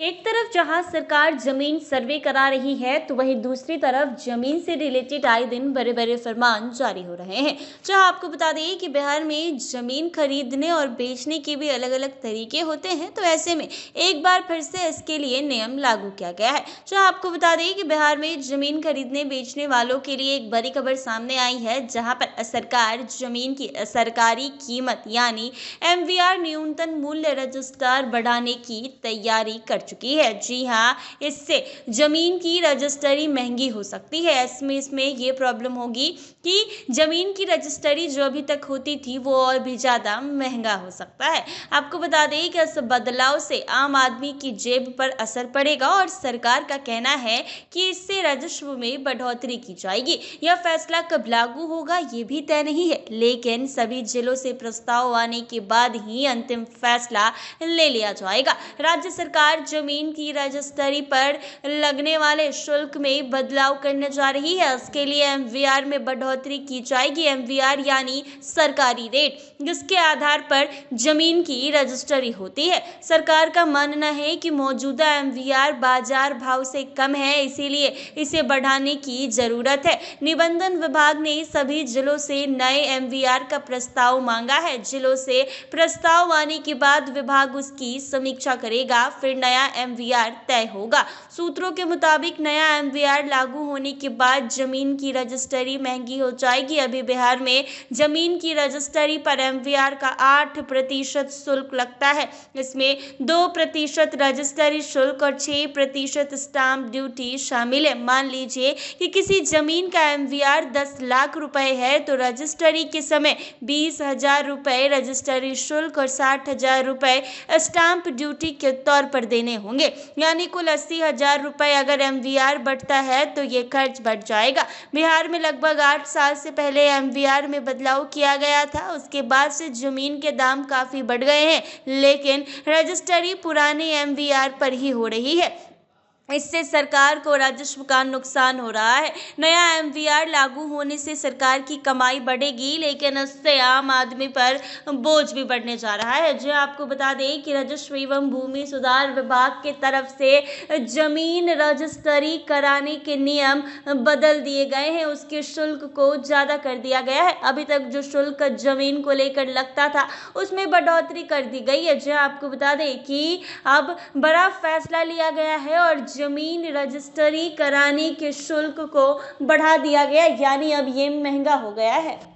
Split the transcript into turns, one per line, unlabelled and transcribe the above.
एक तरफ जहां सरकार जमीन सर्वे करा रही है तो वहीं दूसरी तरफ जमीन से रिलेटेड आए दिन बड़े बड़े फरमान जारी हो रहे हैं। जहां आपको बता दें कि बिहार में जमीन खरीदने और बेचने के भी अलग अलग तरीके होते हैं, तो ऐसे में एक बार फिर से इसके लिए नियम लागू किया गया है। जहां आपको बता दें कि बिहार में जमीन खरीदने बेचने वालों के लिए एक बड़ी खबर सामने आई है, जहां पर सरकार जमीन की सरकारी कीमत यानी एमवीआर न्यूनतम मूल्य रजिस्टर बढ़ाने की तैयारी कर चुकी है। जी हाँ, इससे जमीन की रजिस्ट्री महंगी हो सकती है। इसमें ये प्रॉब्लम होगी कि जमीन की रजिस्ट्री जो अभी तक होती थी वो और भी ज्यादा महंगा हो सकता है। आपको बता दें कि इस बदलाव से आम आदमी की जेब पर असर पड़ेगा और सरकार का कहना है कि इससे राजस्व में बढ़ोतरी की जाएगी। यह फैसला कब लागू होगा ये भी तय नहीं है, लेकिन सभी जिलों से प्रस्ताव आने के बाद ही अंतिम फैसला ले लिया जाएगा। राज्य सरकार जमीन की रजिस्ट्री पर लगने वाले शुल्क में बदलाव करने जा रही है। इसके लिए एमवीआर में बढ़ोतरी की जाएगी। एमवीआर यानी सरकारी रेट, जिसके आधार पर जमीन की रजिस्ट्री होती है। सरकार का मानना है कि मौजूदा एमवीआर बाजार भाव से कम है, इसीलिए इसे बढ़ाने की जरूरत है। निबंधन विभाग ने सभी जिलों से नए एमवीआर का प्रस्ताव मांगा है। जिलों से प्रस्ताव आने के बाद विभाग उसकी समीक्षा करेगा, फिर नया एमवीआर तय होगा। सूत्रों के मुताबिक नया एमवीआर लागू होने के बाद जमीन की रजिस्ट्री महंगी हो जाएगी। अभी बिहार में जमीन की रजिस्ट्री पर एमवीआर का 8% शुल्क लगता है। इसमें 2% रजिस्ट्री शुल्क और 6% स्टाम्प ड्यूटी शामिल है। मान लीजिए कि किसी जमीन का एमवीआर 10 लाख रुपए है, तो रजिस्ट्री के समय 20,000 रुपए रजिस्ट्री शुल्क और 60,000 रुपए स्टाम्प ड्यूटी के तौर पर देने होंगे, यानी कुल 80,000 रुपए। अगर एमवीआर बढ़ता है तो ये खर्च बढ़ जाएगा। बिहार में लगभग 8 साल से पहले एमवीआर में बदलाव किया गया था, उसके बाद से जमीन के दाम काफी बढ़ गए हैं, लेकिन रजिस्ट्री पुराने एमवीआर पर ही हो रही है। इससे सरकार को राजस्व का नुकसान हो रहा है। नया एमवीआर लागू होने से सरकार की कमाई बढ़ेगी, लेकिन इससे आम आदमी पर बोझ भी बढ़ने जा रहा है। जो आपको बता दें कि राजस्व एवं भूमि सुधार विभाग की तरफ से जमीन रजिस्ट्री कराने के नियम बदल दिए गए हैं। उसके शुल्क को ज्यादा कर दिया गया है। अभी तक जो शुल्क जमीन को लेकर लगता था उसमें बढ़ोतरी कर दी गई है। जो आपको बता दें कि अब बड़ा फैसला लिया गया है और जमीन रजिस्ट्री कराने के शुल्क को बढ़ा दिया गया, यानी अब ये महंगा हो गया है।